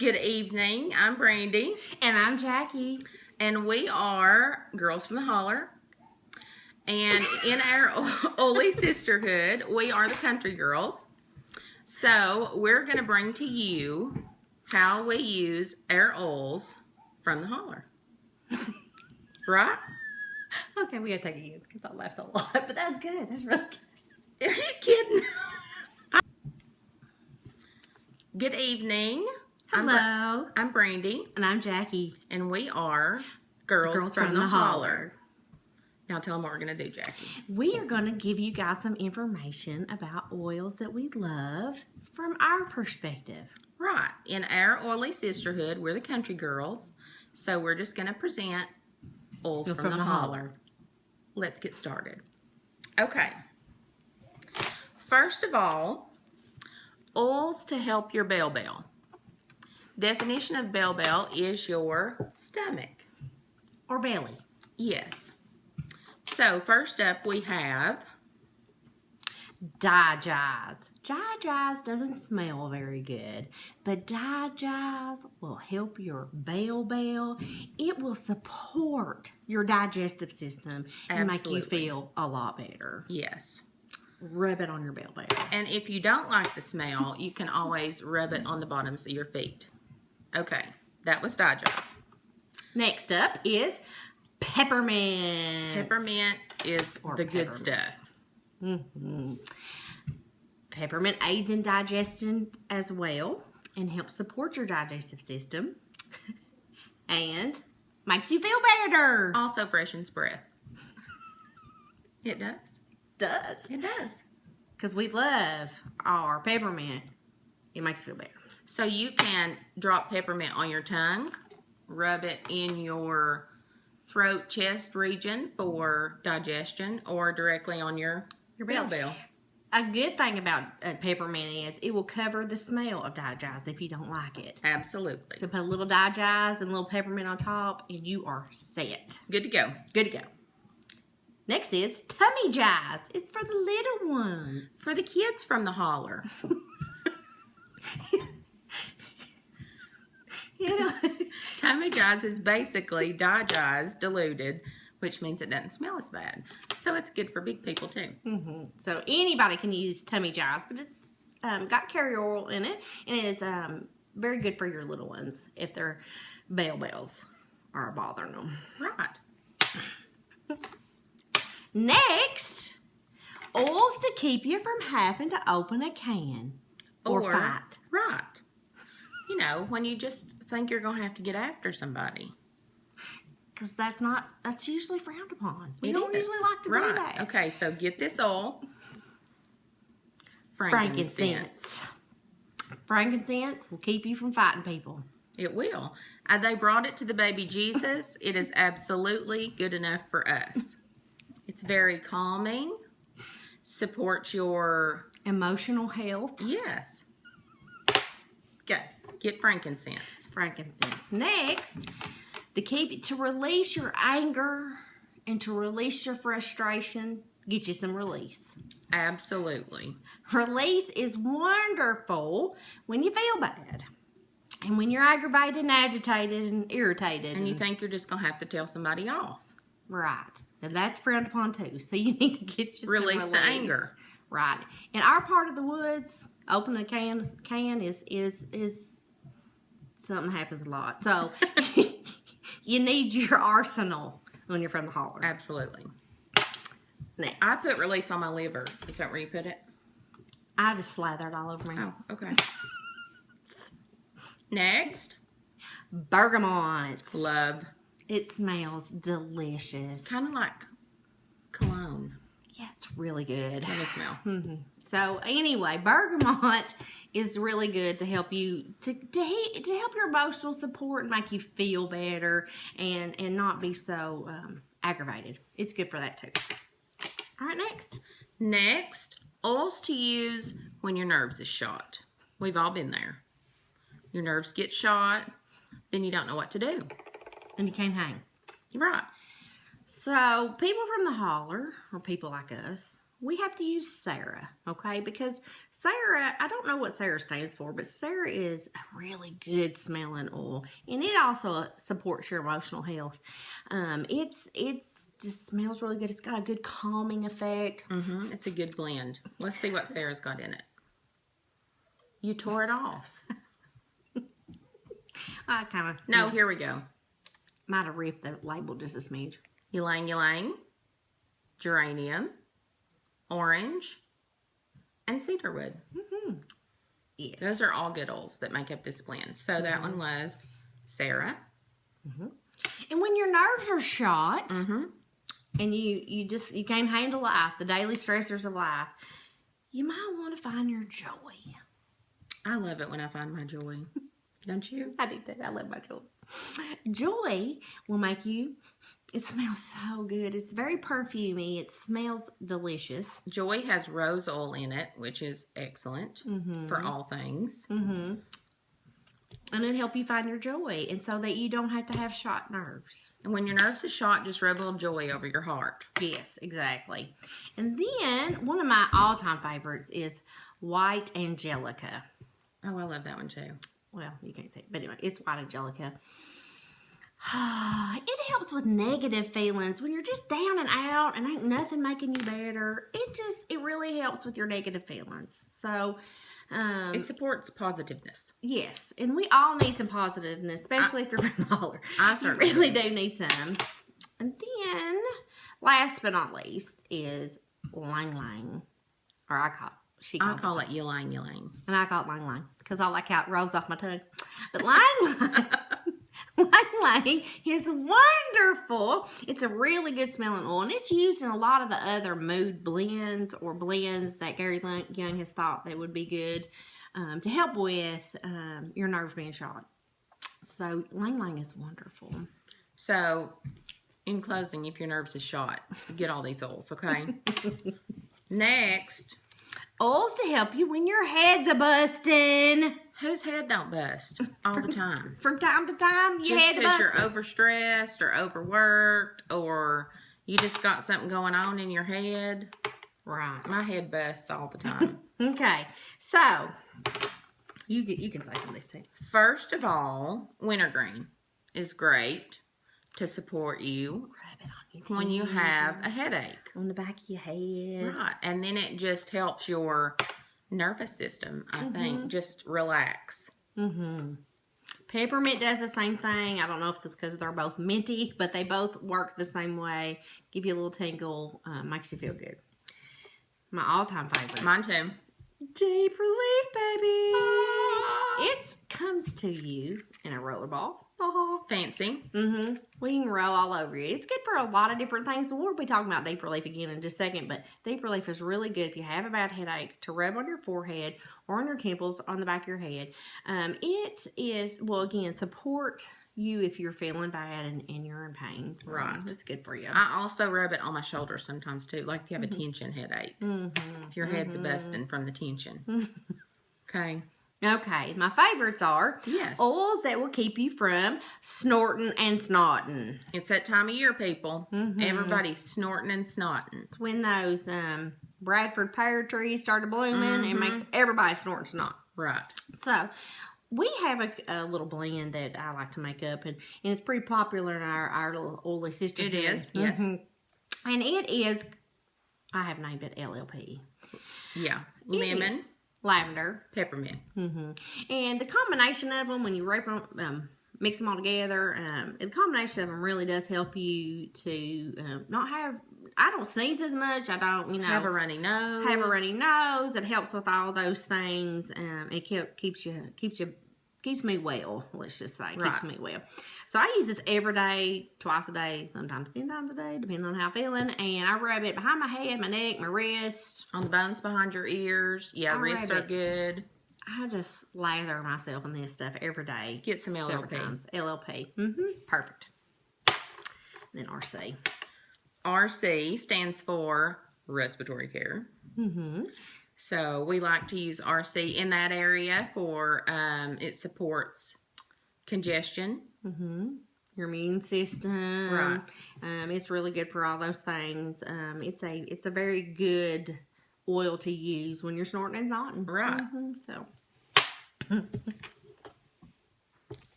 Good evening. I'm Brandy. And I'm Jackie. And we are Girls from the Holler. And in our Ole sisterhood, we are the country girls. So we're going to bring to you how we use our oles from the holler. Right? Okay, we gotta take it again because I laughed a lot, but that's good. That's really good. Are you kidding? Good evening. Hello. I'm Brandy. And I'm Jackie. And we are Girls from the Holler. Now tell them what we're going to do, Jackie. We are going to give you guys some information about oils that we love from our perspective. Right. In our oily sisterhood, we're the country girls. So we're just going to present oils from the holler. Let's get started. Okay. First of all, oils to help your bell. Definition of bell is your stomach. Or belly. Yes. So first up we have Digest. Digest doesn't smell very good, but Digest will help your bell. It will support your digestive system and make you feel a lot better. Yes. Rub it on your bell. And if you don't like the smell, you can always rub it on the bottoms of your feet. Okay, that was Digest. Next up is peppermint. Peppermint is the good stuff. Mm-hmm. Peppermint aids in digestion as well and helps support your digestive system and makes you feel better. Also freshens breath. It does. It does. Because we love our peppermint. It makes you feel better. So you can drop peppermint on your tongue, rub it in your throat, chest region for digestion, or directly on your bell. A good thing about peppermint is it will cover the smell of Digest if you don't like it. Absolutely. So put a little Digest and a little peppermint on top and you are set. Good to go. Good to go. Next is Tummy Jazz. It's for the little ones. For the kids from the holler. You know, Tummy Jazz is basically Digest diluted, which means it doesn't smell as bad. So it's good for big people too. Mm-hmm. So anybody can use Tummy Jazz, but it's got carrier oil in it, and it is very good for your little ones if their bells are bothering them. Right. Next, oils to keep you from having to open a can or fight. Right. You know, when you just think you're going to have to get after somebody. Because that's usually frowned upon. We don't usually like to do that. Okay, so get this oil. Frankincense. Frankincense will keep you from fighting people. It will. They brought it to the baby Jesus. It is absolutely good enough for us. It's very calming. Supports your emotional health. Yes. Good. Get frankincense. Frankincense. Next, to release your anger and to release your frustration, get you some release. Absolutely. Release is wonderful when you feel bad. And when you're aggravated and agitated and irritated. And you think you're just going to have to tell somebody off. Right. Now that's frowned upon too. So you need to get you release some the anger. Right. In our part of the woods, opening a can is something happens a lot. So you need your arsenal when you're from the holler. Absolutely. Next. I put release on my liver. Is that where you put it? I just slathered all over me. Oh, okay. Next. Bergamot. Love. It smells delicious. Kind of like cologne. Yeah, it's really good. Let me smell. Mm-hmm. So anyway, bergamot is really good to help you to help your emotional support and make you feel better and not be so aggravated. It's good for that too. All right, next, oils to use when your nerves is shot. We've all been there. Your nerves get shot, then you don't know what to do. And you can't hang. You're right. So people from the holler, or people like us, we have to use Sarah, okay? Because Sarah, I don't know what Sarah stands for, but Sarah is a really good smelling oil, and it also supports your emotional health. It's just smells really good. It's got a good calming effect. It's a good blend. Let's see what Sarah's got in it. You tore it off. I kind of No, here we go. might have ripped the label just a smidge. Ylang ylang, geranium, orange, and cedarwood. Yes. Those are all good oils that make up this blend. So that one was Sarah. And when your nerves are shot, and you can't handle life, the daily stressors of life, you might want to find your joy. I love it when I find my joy. Don't you? I do too. I love my joy. Joy will make you. It smells so good. It's very perfumey. It smells delicious. Joy has rose oil in it, which is excellent for all things. And it'll help you find your joy, and so that you don't have to have shot nerves. And when your nerves are shot, just rub a little joy over your heart. Yes, exactly. And then one of my all-time favorites is White Angelica. Oh, I love that one too. Well, you can't see it, but anyway, it's White Angelica. It helps with negative feelings when you're just down and out and ain't nothing making you better. It really helps with your negative feelings. So, it supports positiveness. yes, and we all need some positiveness, especially if you're from Holler. I You certainly really do need some. And then, last but not least, is Lang Lang, or I call it ylang ylang. and I call it Lang Lang because I like how it rolls off my tongue. But Lang Lang. Lang Lang is wonderful. It's a really good smelling oil, and it's used in a lot of the other mood blends or blends that Gary Young has thought that would be good to help with your nerves being shot. So Lang Lang is wonderful. So, in closing, if your nerves are shot, get all these oils, okay? Next, Oils to help you when your head's a busting. whose head don't bust all the time? From time to time, your Just head because busts. you're overstressed or overworked or you just got something going on in your head. Right. My head busts all the time. Okay. So, you can say some of these too. First of all, wintergreen is great to support you Rub it on your when you teeth, have a headache. on the back of your head. Right. And then it just helps your nervous system, I think, just relax. Peppermint does the same thing. I don't know if it's because they're both minty, but they both work the same way. Give you a little tingle, makes you feel good. My all-time favorite. Mine too. Deep Relief, baby. It comes to you in a roller ball. Fancy. We can roll all over you. It's good for a lot of different things. We'll be talking about Deep Relief again in just a second, but Deep Relief is really good if you have a bad headache to rub on your forehead or on your temples, on the back of your head. It is, well, again, support you if you're feeling bad and you're in pain. So Right. It's good for you. I also rub it on my shoulders sometimes too, like if you have a tension headache. If your head's busting from the tension. Okay. Okay, my favorites are Yes. oils that will keep you from snorting and snotting. It's that time of year, people. Everybody's snorting and snotting. It's when those Bradford pear trees started blooming. It makes everybody snort and snot. Right. So, we have a little blend that I like to make up, and it's pretty popular in our little oily sister. It is, yes. And it is, I have named it LLP. Yeah. It Lemon, is lavender. peppermint. And the combination of them, when you mix them all together, the combination of them really does help you to not have, I don't sneeze as much. I don't, Have a runny nose. have a runny nose. It helps with all those things. It keeps me well. Let's just say keeps Right. me well. So I use this every day, twice a day, sometimes 10 times a day, depending on how I'm feeling. And I rub it behind my head, my neck, my wrist. On the bones behind your ears. Yeah, I wrists rub are it. good. I just lather myself in this stuff every day. Get some several LLP. times. LLP. Perfect. And then RC. RC stands for respiratory care. So we like to use RC in that area for it supports congestion. Your immune system. Right. It's really good for all those things. It's a very good oil to use when you're snorting and snotting. Right. So.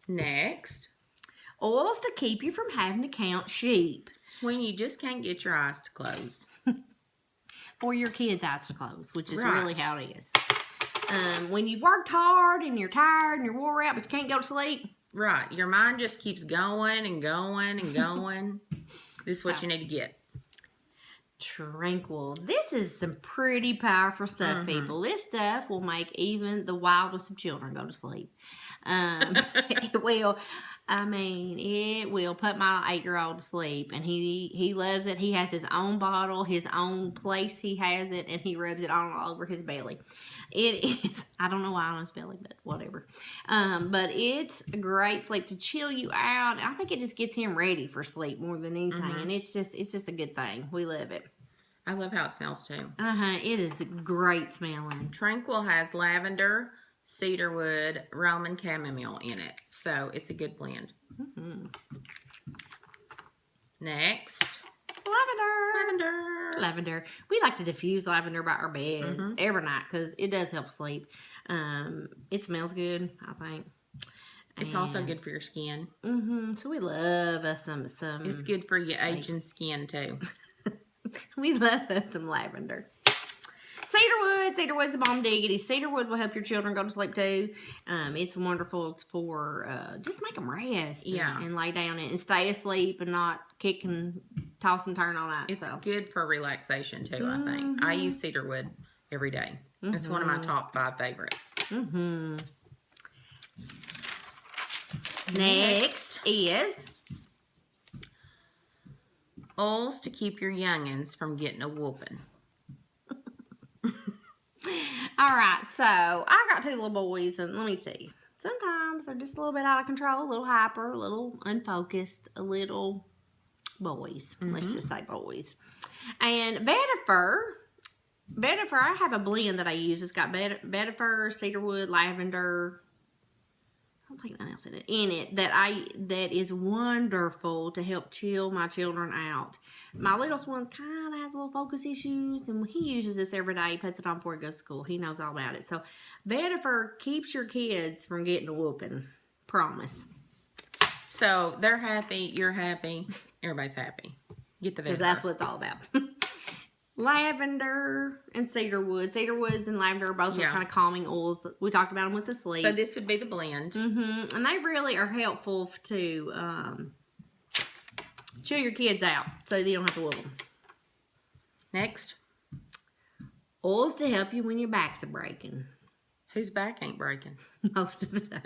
Next. Oils to keep you from having to count sheep. When you just can't get your eyes to close. Or your kids' eyes to close, which is Right. really how it is. When you've worked hard and you're tired and you're wore out but you can't go to sleep. Right. Your mind just keeps going and going and going. This is what So. you need to get. Tranquil. This is some pretty powerful stuff, people. This stuff will make even the wildest of children go to sleep. It will. I mean, it will put my 8-year-old to sleep, and he loves it. He has his own bottle, his own place he has it, and he rubs it all over his belly. It is, I don't know why on his belly, but whatever. But it's a great sleep to chill you out. I think it just gets him ready for sleep more than anything, and it's just a good thing. We love it. I love how it smells too. It is great smelling. Tranquil has lavender, cedarwood, Roman chamomile in it. So it's a good blend. Next. Lavender. We like to diffuse lavender by our beds every night because it does help sleep. It smells good, I think. It's also good for your skin. So we love us some. It's good for your aging skin too. We love us some lavender. Cedarwood's the bomb diggity. Cedarwood will help your children go to sleep too. It's wonderful for just make them rest and lay down and stay asleep and not kick and toss and turn all night. It's good for relaxation too, I think. I use cedarwood every day. It's one of my top 5 favorites. Next is oils to keep your youngins from getting a whooping. all right, so I got 2 little boys, and let me see. Sometimes they're just a little bit out of control, a little hyper, a little unfocused, a little boys. Let's just say boys. And vetiver, I have a blend that I use. It's got vetiver, cedarwood, lavender. I don't think nothing else in it that is wonderful to help chill my children out. My littlest one kind of has a little focus issues, and he uses this every day. He puts it on before he goes to school. He knows all about it. So vetiver keeps your kids from getting a whooping. Promise. So they're happy, you're happy, everybody's happy. Get the vetiver. Because that's what it's all about. Lavender and cedarwood. Cedarwoods and lavender are both kind of calming oils. We talked about them with the sleep. So this would be the blend. And they really are helpful to chill your kids out so you don't have to whoop them. Next. Oils to help you when your back's breaking. Whose back ain't breaking? Most of the time.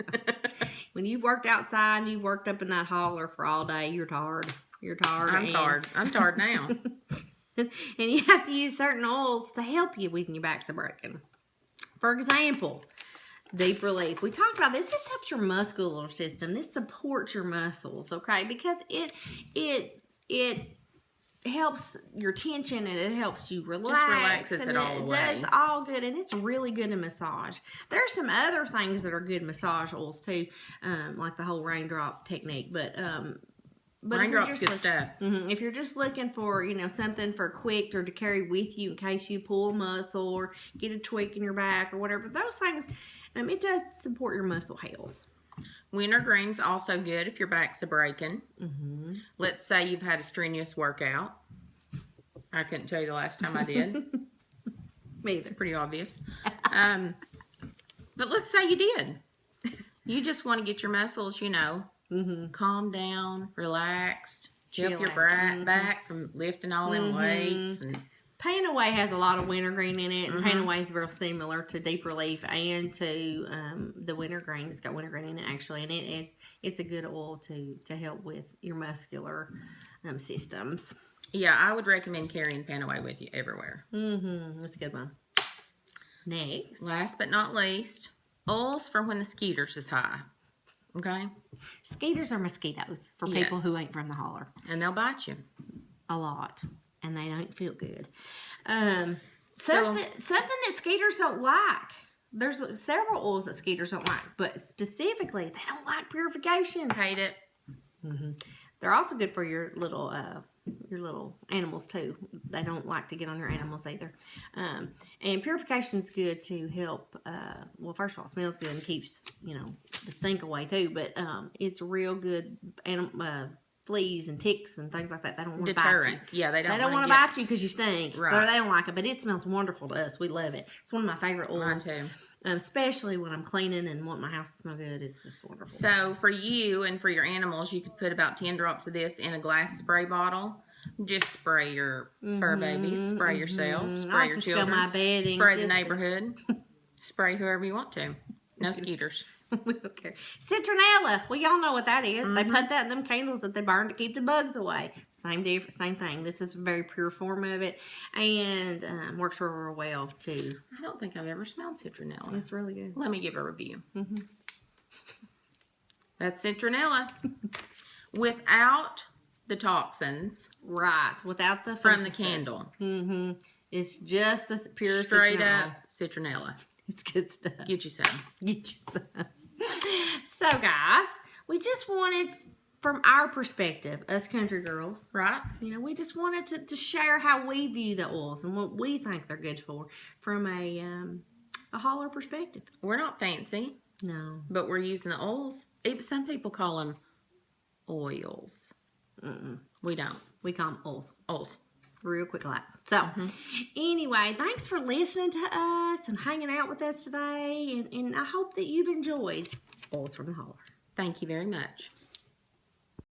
When you've worked outside and you've worked up in that holler for all day, you're tired. I'm tired. I'm tired now. And you have to use certain oils to help you when your back's breaking. For example, deep relief. We talked about this. This helps your muscular system. This supports your muscles, okay? Because it helps your tension and it helps you relax. Just relaxes it all away. It does all good, and it's really good in massage. There are some other things that are good massage oils too, like the whole raindrop technique, but raindrops good stuff. If you're just looking for, something for quick or to carry with you in case you pull a muscle or get a tweak in your back or whatever, those things, it does support your muscle health. Wintergreen's also good if your back's breaking. Let's say you've had a strenuous workout. I couldn't tell you the last time I did. Me It's pretty obvious. But let's say you did. You just want to get your muscles, calm down, relaxed, help your back from lifting all them weights. And Pain Away has a lot of wintergreen in it, and Pain Away is real similar to Deep Relief and to the wintergreen. It's got wintergreen in it actually, and it's a good oil to help with your muscular systems. Yeah, I would recommend carrying Pain Away with you everywhere. That's a good one. Next, last but not least, oils for when the skeeters is high. Okay? Skeeters are mosquitoes for people who ain't from the holler. And they'll bite you. A lot. And they don't feel good. Something that skeeters don't like. There's several oils that skeeters don't like. But specifically, they don't like purification. Hate it. They're also good for your little your little animals too. They don't like to get on your animals either. And purification's good to help. Well, first of all, it smells good and keeps the stink away too. But it's real good fleas and ticks and things like that. They don't want to bite you. Deterrent. Yeah, they don't. They don't want to bite you because you stink. Right. Or they don't like it. But it smells wonderful to us. We love it. It's one of my favorite oils. Mine too. Especially when I'm cleaning and want my house to smell good. It's just wonderful. So for you and for your animals, you could put about 10 drops of this in a glass spray bottle. Just spray your fur babies, spray yourself, spray your children, my bedding, spray the neighborhood, spray whoever you want to. No skeeters. We don't care. Citronella. Well, y'all know what that is. They put that in them candles that they burn to keep the bugs away. Same thing. This is a very pure form of it, and works real well too. I don't think I've ever smelled citronella. It's really good. Let me give a review. That's citronella without the toxins, right? Without the from the candle. It's just the pure straight citronella. Up citronella. It's good stuff. Get you some. Get you some. So, guys, we just wanted, from our perspective, us country girls, right? We just wanted to share how we view the oils and what we think they're good for from a Holler perspective. We're not fancy. No. But we're using the oils. Even some people call them oils. We don't. We call them oils. Oils. Real quick like. So, anyway, thanks for listening to us and hanging out with us today. And I hope that you've enjoyed Oils from the Holler. Thank you very much.